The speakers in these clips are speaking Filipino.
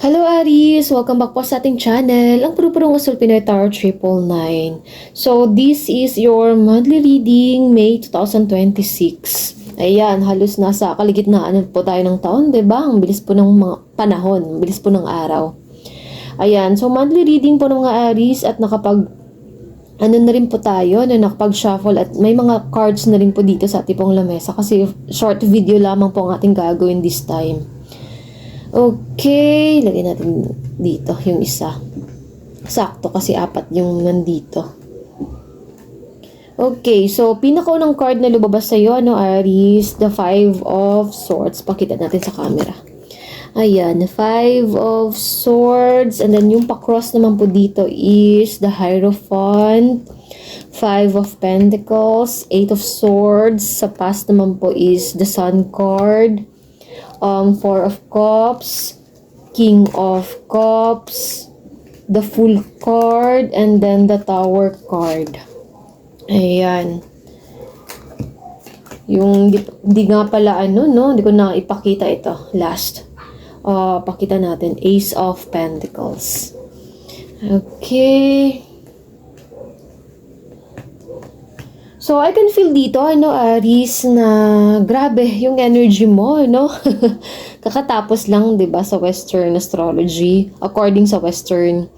Hello Aries! Welcome back po sa ating channel, ang puro-purong Asul Pinoy Tarot 999. So, this is your monthly reading, May 2026. Ayan, halos nasa kaligitnaan po tayo ng taon, diba? Ang bilis po ng mga panahon, ang bilis po ng araw. Ayan, so monthly reading po ng mga Aries at ano na rin po tayo, nakapag-shuffle at may mga cards na rin po dito sa ating pong lamesa kasi short video lamang po ang ating gagawin this time. Okay, lagay natin dito yung isa. Sakto kasi apat yung nandito. Okay, so pinakaunang card na lumabas sa'yo, Aries, the Five of Swords. Pakita natin sa camera. Ayan, the Five of Swords. And then yung pa-cross naman po dito is the Hierophant, Five of Pentacles, Eight of Swords. Sa past naman po is the Sun card. Four of Cups, King of Cups, the Fool card, and then the Tower card. Ayan. Yung hindi nga pala hindi ko na ipakita ito last. Pakita natin Ace of Pentacles. Okay. So, I can feel dito, Aries, na grabe yung energy mo, Kakatapos lang, 'di ba, sa Western astrology, according sa Western,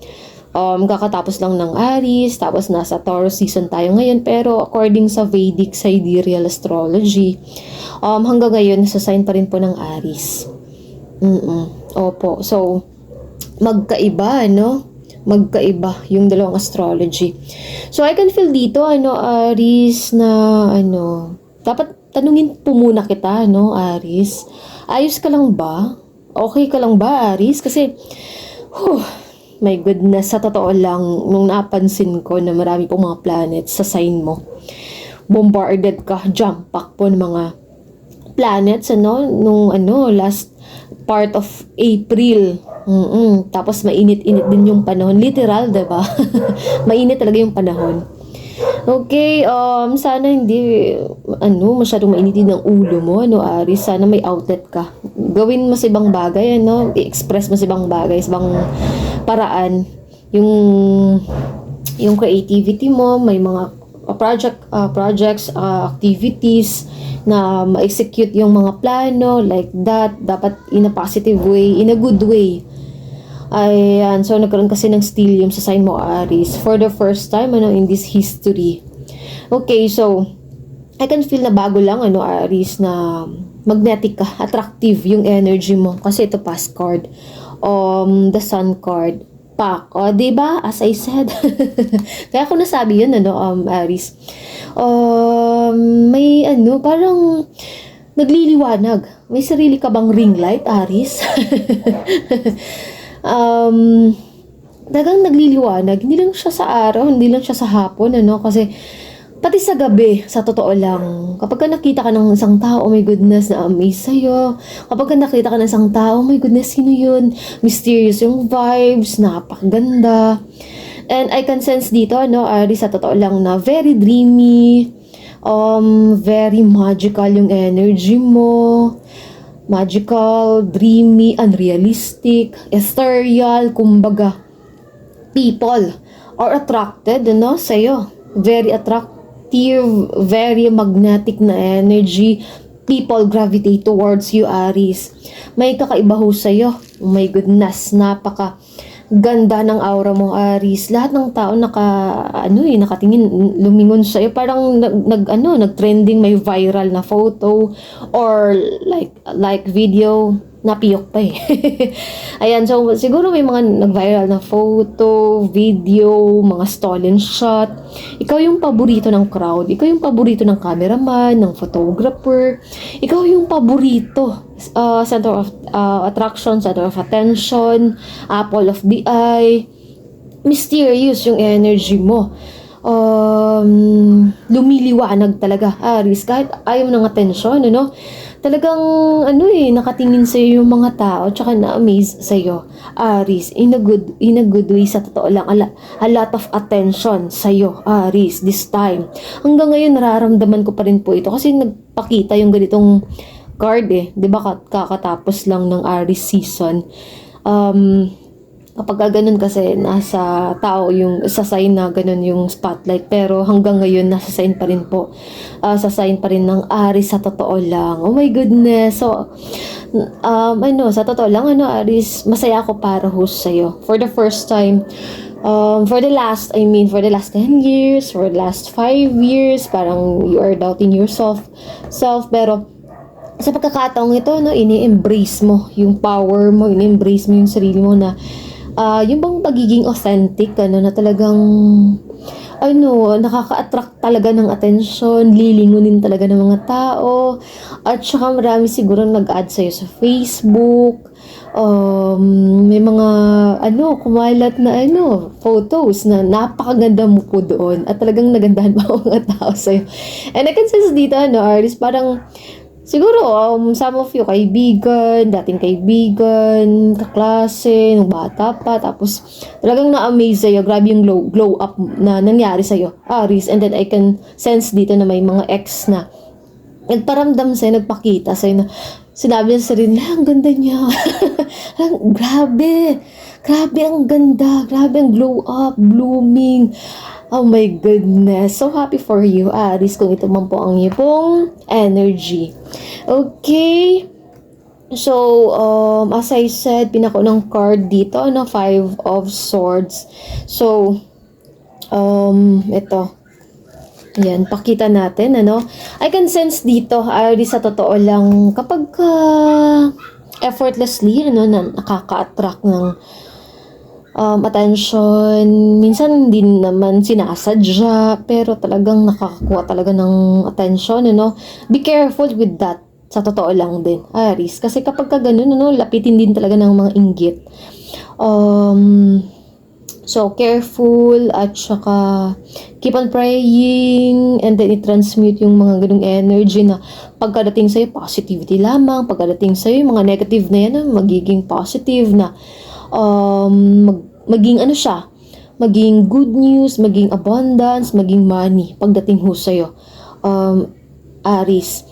kakatapos lang ng Aries, tapos nasa Taurus season tayo ngayon, pero according sa Vedic sidereal astrology, hanggang ngayon, nasa sign pa rin po ng Aries. Opo. So, magkaiba, magkaiba yung dalawang astrology. So, I can feel dito, Aries, na, dapat tanungin po muna kita, Aries. Ayos ka lang ba? Okay ka lang ba, Aries? Kasi, my goodness, sa totoo lang, nung napansin ko na marami pong mga planets sa sign mo, bombarded ka, jump pack po ng mga planets, nung last part of April. Tapos mainit-init din yung panahon. Literal, diba? Mainit talaga yung panahon. Okay, sana hindi, masyadong mainitin ang ulo mo, Aries. Sana may outlet ka. Gawin mo sa ibang bagay, i-express mo sa ibang bagay, sa ibang paraan. Yung creativity mo, may mga projects, activities, na ma-execute yung mga plano, like that, dapat in a positive way, in a good way. Ayan, so nagkaroon kasi ng stellium sa sign mo, Aries, for the first time, in this history. Okay, so, I can feel na bago lang, Aries, na magnetic ka, attractive yung energy mo, kasi ito past card, the Sun card, pack, diba, as I said, kaya ko nasabi yun, Aries, may parang nagliliwanag. May sarili ka bang ring light, Aries? Dagang nagliliwanag. Hindi lang siya sa araw, hindi lang siya sa hapon, kasi pati sa gabi, sa totoo lang. Kapag ka nakita ka ng isang tao, oh my goodness, na-amaze sa'yo. Kapag ka nakita ka ng isang tao, oh my goodness, sino yun? Mysterious yung vibes, napakaganda. And I can sense dito, Aries, sa totoo lang na very dreamy, very magical yung energy mo. Magical, dreamy, unrealistic, ethereal, kumbaga. People are attracted, sa'yo. Very attractive, very magnetic na energy. People gravitate towards you, Aries. May kakaiba ho sa'yo. Oh my goodness, napaka ganda ng aura mo, Aries. Lahat ng tao nakatingin, lumingon sa iyo. Parang nag-trending, may viral na photo or like video, napiyok pa eh. Ayan, so siguro may mga nag-viral na photo, video, mga stolen shot. Ikaw yung paborito ng crowd, ikaw yung paborito ng cameraman, ng photographer, ikaw yung paborito, center of attraction, center of attention, apple of the eye. Mysterious yung energy mo. Lumiliwanag talaga, Aries, kahit ayaw ng atensyon, talagang nakatingin sa iyo yung mga tao, tsaka na-amaze sa iyo, Aries, in a good way. Sa totoo lang, a lot of attention sa iyo, Aries, this time. Hanggang ngayon nararamdaman ko pa rin po ito kasi nagpakita yung ganitong card 'di ba, kakatapos lang ng Aries season. Kapag ganun kasi nasa tao yung sa sign na ganun yung spotlight, pero hanggang ngayon nasa sign pa rin po, sa sign pa rin ng Aries sa totoo lang. Oh my goodness. So sa totoo lang Aries, masaya ako para host sa'yo for the first time. For the last 10 years, for the last 5 years, parang you are doubting yourself, pero sa pagkakataong ito, ini-embrace mo yung power mo, ini-embrace mo yung sarili mo na yung bang pagiging authentic, na talagang nakaka-attract talaga ng attention, lilingunin talaga ng mga tao, at saka marami siguro nag-add sa'yo sa Facebook. May mga kumalat na photos na napakaganda mo po doon, at talagang nagandahan pa ang mga tao sa'yo. And I can sense dito, Aris, parang siguro, some of you, dating kaibigan, kaklase, nung bata pa, tapos talagang na-amaze sa'yo, grabe yung glow up na nangyari sa'yo, Aries. And then I can sense dito na may mga ex na nagparamdam sa'yo, nagpakita sa'yo na sinabi niya sa sarili, ang ganda niya. Grabe ang ganda, grabe ang glow up, blooming. Oh my goodness. So happy for you, Aries, kung ito man po ang iyong energy. Okay. So, as I said, pinako ng card dito, 5 of Swords. So, ito. Ayan, pakita natin, I can sense dito, Aries, sa totoo lang, kapag effortlessly, na nakaka-attract ng attention, minsan hindi naman sinasadya, pero talagang nakakakuha talaga ng attention, Be careful with that, sa totoo lang din, Aries. Kasi kapag ganun, lapitin din talaga ng mga inggit. So, careful, at saka keep on praying, and then i-transmute yung mga ganung energy na pagkadating sa'yo, positivity lamang. Pagkadating sa'yo, yung mga negative na yan, magiging positive na maging maging good news, maging abundance, maging money pagdating ho sa'yo, Aries.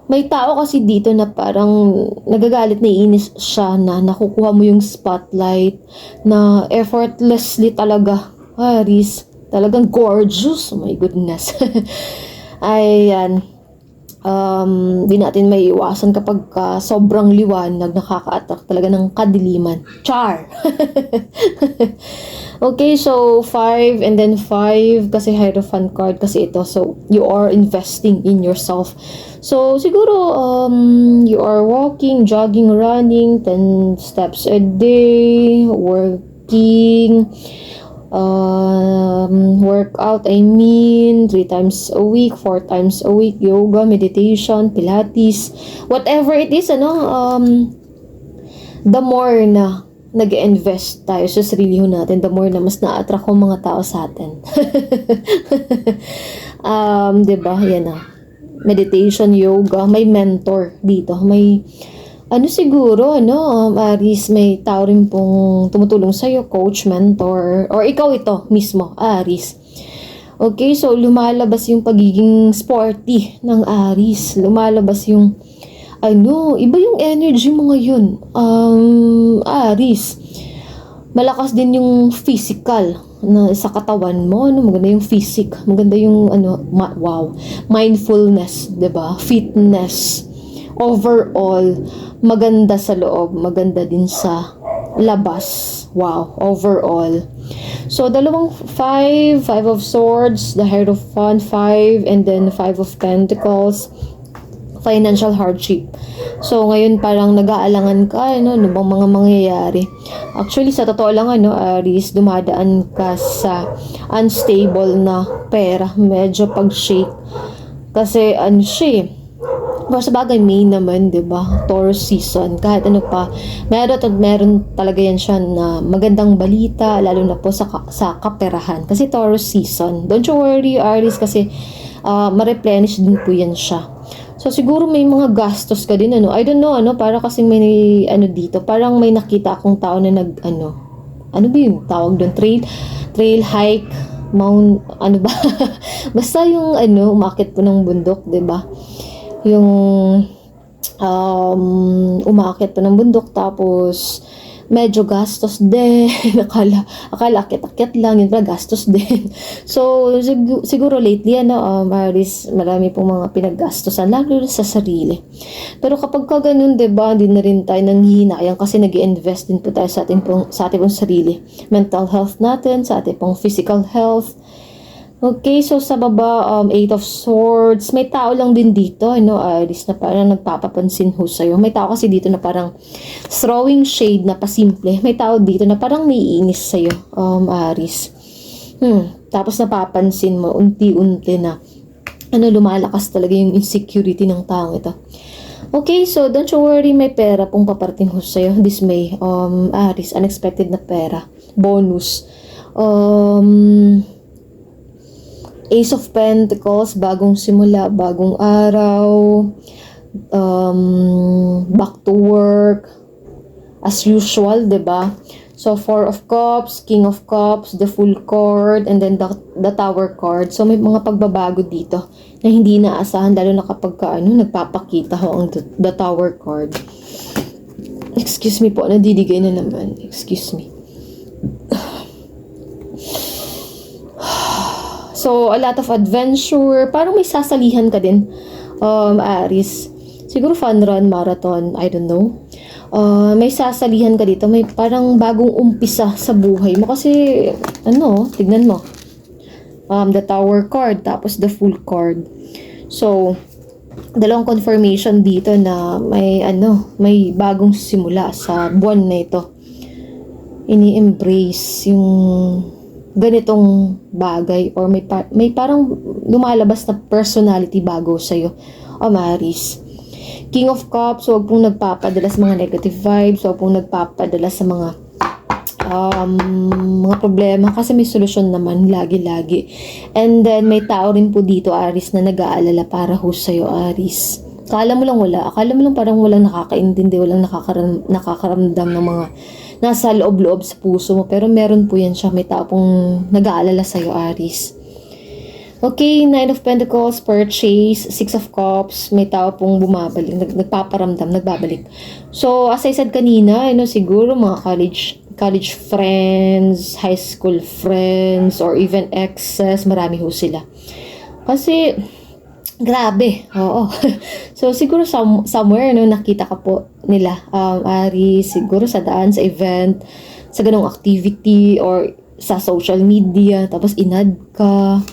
May tao kasi dito na parang nagagalit, naiinis siya na nakukuha mo yung spotlight na effortlessly talaga, Aries. Talagang gorgeous, oh my goodness. Ayan. Di natin may iwasan kapag sobrang liwanag, nakaka-attract talaga ng kadiliman. Char! Okay, so 5 and then 5 kasi Hierophant card kasi ito. So, you are investing in yourself. So, siguro, you are walking, jogging, running, 10 steps a day, working, workout, 3 times a week, 4 times a week, yoga, meditation, pilates, whatever it is, the more na nag-invest tayo sa sarili natin, the more na mas na-attract ang mga tao sa atin. Diba? Yan na. Meditation, yoga, may mentor dito. May siguro, Aries, may tao rin pong tumutulong sa'yo, coach, mentor, or ikaw ito mismo, Aries. Okay, so lumalabas yung pagiging sporty ng Aries. Lumalabas yung, iba yung energy mo ngayon, Aries. Malakas din yung physical na sa katawan mo, maganda yung physique, maganda yung, mindfulness, 'di ba? Fitness. Overall, maganda sa loob, maganda din sa labas. Wow, overall. So, dalawang 5 of Swords, the Hierophant, 5, and then 5 of Pentacles, financial hardship. So, ngayon parang nag-aalangan ka, ano bang mga mangyayari? Actually, sa totoo lang, Aries, dumadaan ka sa unstable na pera. Medyo pag-shake. Kasi, sa bagay, May naman, 'di ba? Taurus season, kahit ano pa, meron talaga yan siya na magandang balita, lalo na po sa kaperahan. Kasi Taurus season, don't you worry, Aries, kasi ma-replenish din po yan siya. So, siguro may mga gastos ka din, I don't know, para kasing may, dito, parang may nakita akong tao na ano ba yung tawag doon? Trail hike, mount, ba? Basta yung, umakit po ng bundok, 'di ba? Yung, umakit po ng bundok, tapos, medyo gastos din. akala akyat-akyat lang, yun pala gastos din. So, siguro lately, Aris, marami pong mga pinaggastosan, lalo sa sarili. Pero kapag ka ganun, diba, hindi na rin tayo nanghihinayang kasi nag-i-invest din po tayo sa ating pong sarili. Mental health natin, sa ating pong physical health. Okay, so sa baba, Eight of Swords. May tao lang din dito, Aris, na parang nagpapapansin ho sa'yo. May tao kasi dito na parang throwing shade na pasimple. May tao dito na parang naiinis sa'yo, Aris. Tapos napapansin mo, unti-unti na, lumalakas talaga yung insecurity ng taong ito. Okay, so don't you worry, may pera pong paparating ho sa'yo. This May, Aris, unexpected na pera. Bonus. Ace of Pentacles, bagong simula, bagong araw, back to work, as usual, diba? So, Four of Cups, King of Cups, the Full card, and then the Tower card. So, may mga pagbabago dito na hindi naasahan, lalo na kapag nagpapakita ho ang the Tower card. Excuse me po, nadidigay na naman. Excuse me. So, a lot of adventure. Parang may sasalihan ka din, Aris. Siguro fun run, marathon, I don't know. May sasalihan ka dito. May parang bagong umpisa sa buhay mo. Kasi, tignan mo. The Tower card, tapos the Full card. So, dalawang confirmation dito na may bagong simula sa buwan na ito. Ini-embrace yung ganitong bagay or may parang lumalabas na personality bago sa'yo, Aris. King of Cups, huwag pong nagpapadala sa mga negative vibes, huwag pong nagpapadala sa mga problema kasi may solusyon naman lagi-lagi. And then may tao rin po dito, Aris, na nag-aalala para ho sa'yo, Aris. Akala mo lang wala, akala mo lang parang walang nakakaintindi, walang nakakaramdam ng mga nasa loob-loob sa puso mo, pero meron po yan siya. May tao pong nag-aalala sa'yo, Aris. Okay, Nine of Pentacles, purchase, Six of Cups, may tao pong bumabalik, nagpaparamdam, nagbabalik. So, as I said kanina, siguro mga college friends, high school friends, or even exes, marami ho sila. Kasi, grabe, oo. So, siguro somewhere, nakita ka po nila, Aris, siguro sa daan, sa event, sa ganong activity, or sa social media, tapos inad ka.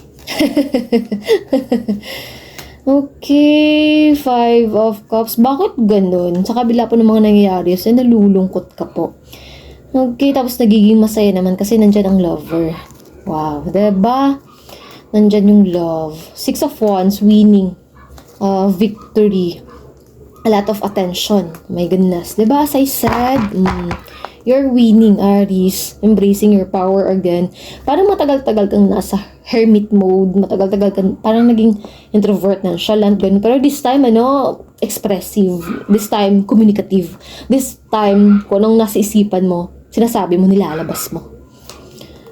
Okay, Five of Cups. Bakit ganun? Sa kabila po ng mga nangyayari, so nalulungkot ka po. Okay, tapos nagiging masaya naman kasi nandyan ang lover. Wow, diba? Nandyan yung love. Six of Wands, winning. Victory. A lot of attention. My goodness. Diba? As I said, you're winning, Aries. Embracing your power again. Parang matagal-tagal kang nasa hermit mode. Matagal-tagal kang parang naging introvert, nonchalant, ganun. Pero this time, expressive. This time, communicative. This time, kung anong nasa isipan mo, sinasabi mo, nilalabas mo.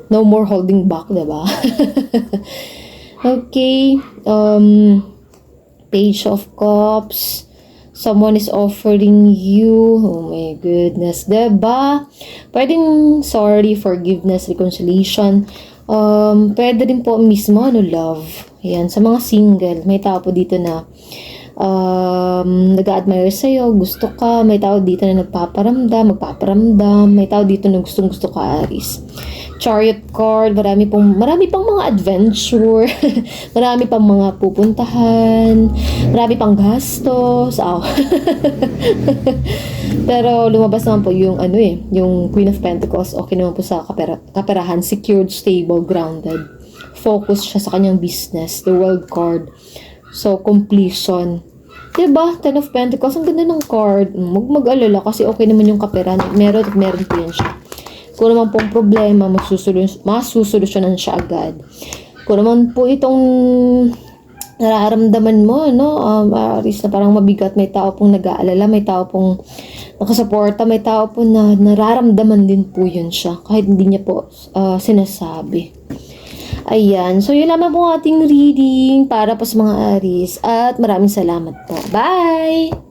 No more holding back, diba? Okay. Page of Cups. Someone is offering you. Oh my goodness. Diba? Pwedeng sorry, forgiveness, reconciliation. Pwede din po mismo, love. Ayan. Sa mga single, may tao po dito na nag-a-admire sa'yo, gusto ka. May tao dito na magpaparamdam. May tao dito na gustong-gusto ka, Aries. Chariot card, marami pang mga adventure, marami pang mga pupuntahan, marami pang gastos. Pero lumabas naman po yung yung Queen of Pentacles, okay naman po sa kaperahan, secured, stable, grounded. Focus siya sa kanyang business, the World card. So, completion. Diba? Ten of Pentacles, ang ganda ng card. Mag-alala kasi okay naman yung kaperahan. Meron po yan siya. Kung naman pong problema, masusolusyonan siya agad. Kung naman po itong nararamdaman mo, Aries, na parang mabigat, may tao pong nag-aalala, may tao pong nakasuporta, may tao pong na nararamdaman din po yun siya, kahit hindi niya po sinasabi. Ayan, so yun lamang po ating reading para po sa mga Aries, at maraming salamat po. Bye!